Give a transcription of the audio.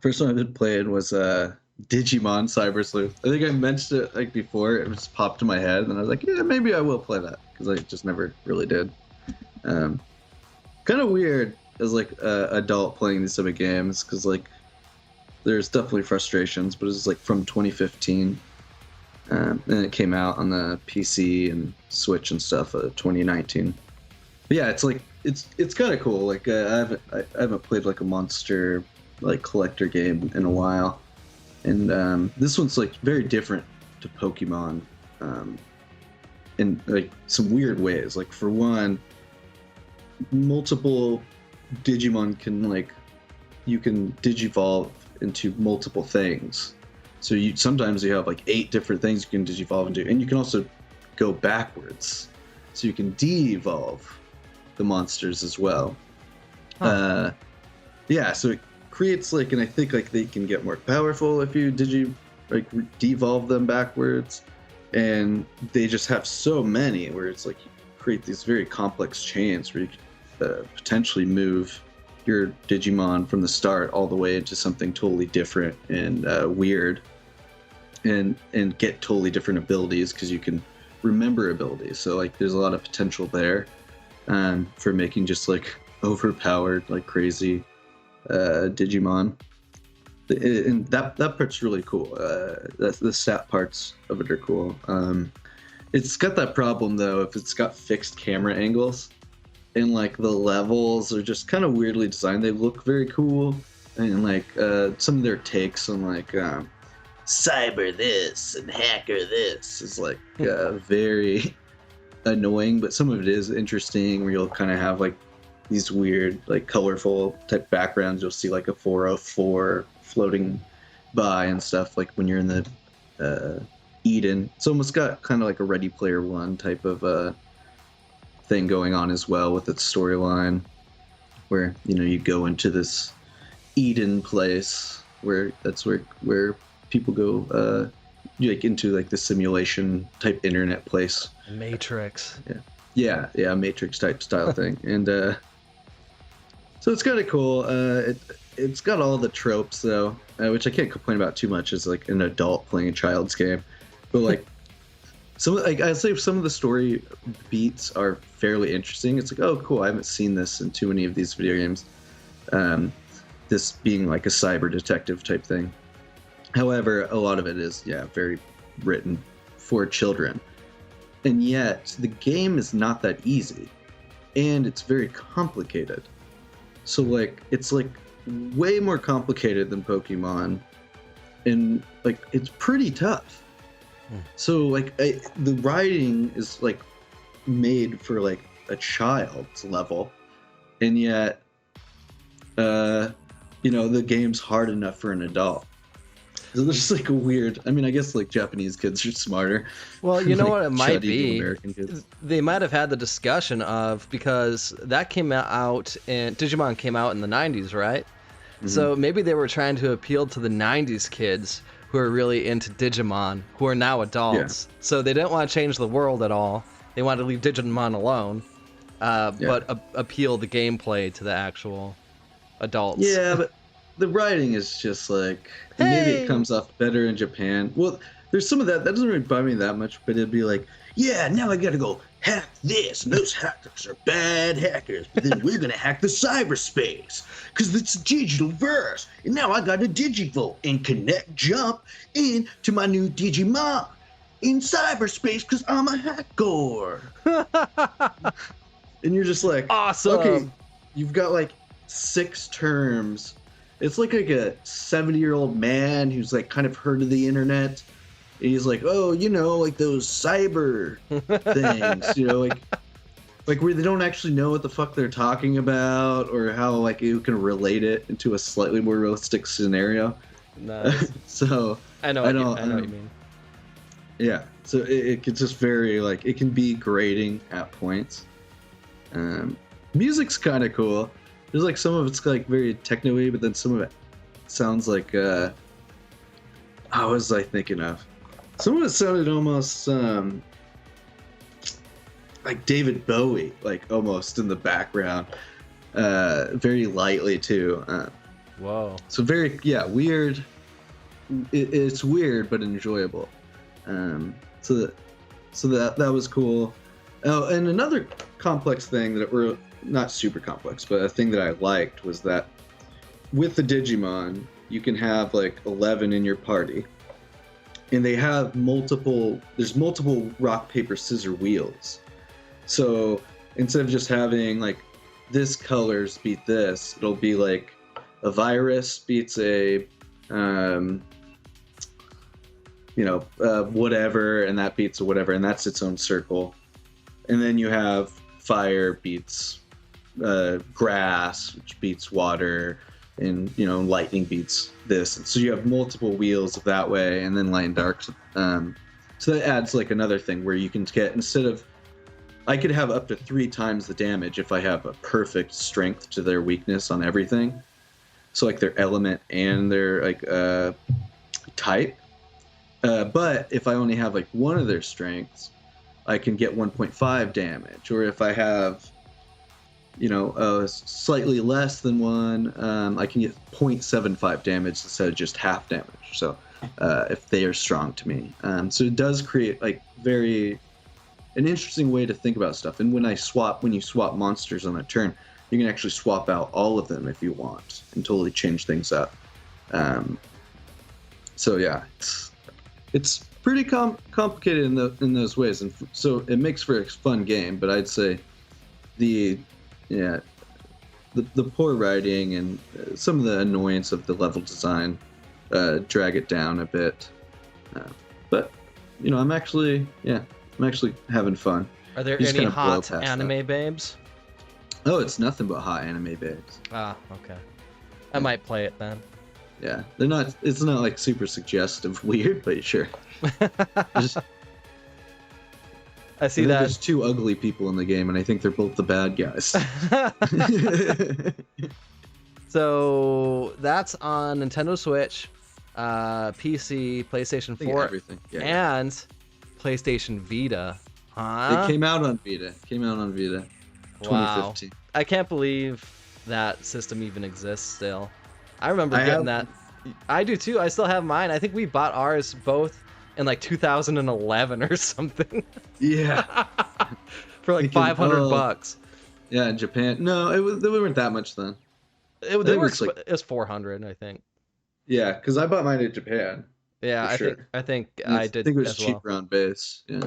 First one I've been playing was Digimon Cyber Sleuth. I think I mentioned it like before. It just popped in my head, and I was like, yeah, maybe I will play that because I just never really did. Kind of weird as like adult playing these type of games because like there's definitely frustrations, but it's like from 2015, and it came out on the PC and Switch and stuff 2019. But yeah, it's like it's kind of cool. Like I haven't played like a monster like collector game in a while, and this one's like very different to Pokemon in like some weird ways. Like for one, multiple Digimon can like you can digivolve into multiple things. So you sometimes you have like 8 different things you can digivolve into, and you can also go backwards, so you can de-evolve the monsters as well. Yeah, so it creates like, and I think like they can get more powerful if you devolve them backwards, and they just have so many where it's like you create these very complex chains where you can potentially move your Digimon from the start all the way into something totally different and weird, and get totally different abilities because you can remember abilities. So like there's a lot of potential there for making just like overpowered like crazy Digimon, and that part's really cool. The stat parts of it are cool. It's got that problem though, if it's got fixed camera angles, and like the levels are just kind of weirdly designed. They look very cool, and like some of their takes on like cyber this and hacker this is like very annoying, but some of it is interesting where you'll kind of have like these weird like colorful type backgrounds. You'll see like a 404 floating by and stuff like when you're in the Eden. It's almost got kind of like a Ready Player One type of thing going on as well with its storyline, where you know you go into this Eden place where that's where people go like into like the simulation type internet place. Matrix. Yeah, Matrix type style thing. And so it's kind of cool. It's got all the tropes though, which I can't complain about too much as like an adult playing a child's game. But like I'd say some of the story beats are fairly interesting. It's like, oh cool, I haven't seen this in too many of these video games. This being like a cyber detective type thing. However, a lot of it is very written for children. And yet the game is not that easy, and it's very complicated. So like it's like way more complicated than Pokemon, and like it's pretty tough. So like the writing is like made for like a child's level, and yet the game's hard enough for an adult. So there's just like a weird. I mean, I guess like Japanese kids are smarter. Well, you know like what it might be. American kids. They might have had the discussion of, because that came out and Digimon came out in the 90s, right? Mm-hmm. So maybe they were trying to appeal to the 90s kids who are really into Digimon, who are now adults. Yeah. So they didn't want to change the world at all. They wanted to leave Digimon alone, but appeal the gameplay to the actual adults. Yeah, but the writing is just like, maybe it comes off better in Japan. Well, there's some of that doesn't really bother me that much, but it'd be like, yeah, now I gotta go hack this, and those hackers are bad hackers, but then we're gonna hack the cyberspace, because it's a digital verse, and now I gotta digivolve and jump into my new Digimon in cyberspace, because I'm a hacker. And you're just like, awesome. Okay, you've got like 6 terms. It's like a 70-year-old man who's like kind of heard of the internet. And he's like, oh, like those cyber things, like where they don't actually know what the fuck they're talking about or how like you can relate it into a slightly more realistic scenario. Nice. So I know what you mean. Yeah. So it can just very like, it can be grating at points. Music's kind of cool. There's like some of it's like very techno-y, but then some of it sounds like what was I thinking of? Some of it sounded almost like David Bowie, like almost in the background, very lightly too. Whoa. So very, weird. It's weird but enjoyable. So that was cool. Oh, and another complex thing that were not super complex, but a thing that I liked was that with the Digimon, you can have like 11 in your party, and they have there's multiple rock, paper, scissors wheels. So instead of just having like this colors beat this, it'll be like a virus beats a whatever, and that beats a whatever, and that's its own circle. And then you have fire beats grass, which beats water, and lightning beats this. And so you have multiple wheels that way, and then light and dark. So that adds like another thing where you can get, instead of, I could have up to 3 times the damage if I have a perfect strength to their weakness on everything. So like their element and their like type. But if I only have like one of their strengths, I can get 1.5 damage. Or if I have, slightly less than one, I can get 0.75 damage instead of just half damage. So if they are strong to me. So it does create like an interesting way to think about stuff. And when you swap monsters on a turn, you can actually swap out all of them if you want and totally change things up. So yeah, it's pretty complicated in those ways, and so it makes for a fun game. But I'd say the poor writing and some of the annoyance of the level design drag it down a bit. But I'm actually having fun. Are there any hot anime babes? Oh, it's nothing but hot anime babes. Ah, okay. I might play it then. Yeah, it's not like super suggestive weird, but sure. I see that. There's 2 ugly people in the game, and I think they're both the bad guys. So that's on Nintendo Switch, PC, PlayStation 4, everything. And PlayStation Vita. Huh? It came out on Vita. 2015. Wow. I can't believe that system even exists still. I remember getting that. I do too. I still have mine. I think we bought ours both in like 2011 or something. Yeah. For like $500. Yeah, in Japan. No, they weren't that much then. It was 400, I think. Yeah, because I bought mine in Japan. Yeah, I think I did. I think it was as cheaper well. on base. Yeah.